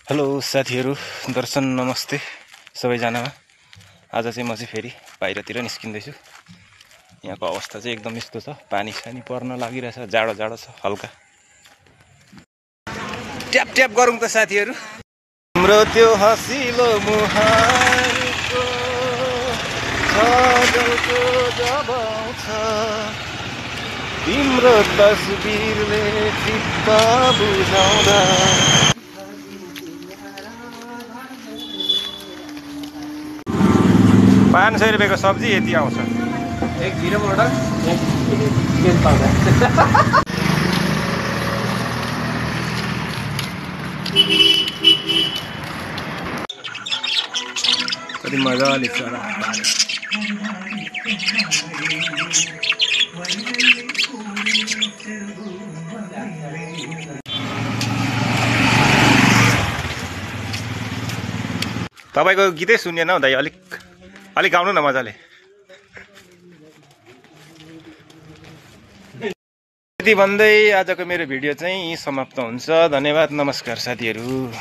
Hello साथीहरू, दर्शन नमस्ते सबैजनामा। आज चाहिँ म चाहिँ फेरि बाहिरतिर निस्किँदैछु। यहाँको अवस्था चाहिँ एकदम यस्तो छ, पानी सानी पर्न लागिरहेछ, जाडो जाडो छ हल्का। ट्याप ट्याप गरौँ त साथीहरू। हाम्रो त्यो हँसिलो मुहारको छजलको जब आउँछ, तिम्रो तस्बिरले चित्त बुझाउँदा। 500 रुपियाँको सब्जी यति आउँछ। एक जीरो मोडल एक तेल पाउँदा कति मजाले चरा तपाईको गीतै सुनेन हौ दाइ, अलिक गाउनु न मजाले। यति भन्दै आजको मेरो भिडियो चाहिँ समाप्त हुन्छ। धन्यवाद, नमस्कार साथीहरू।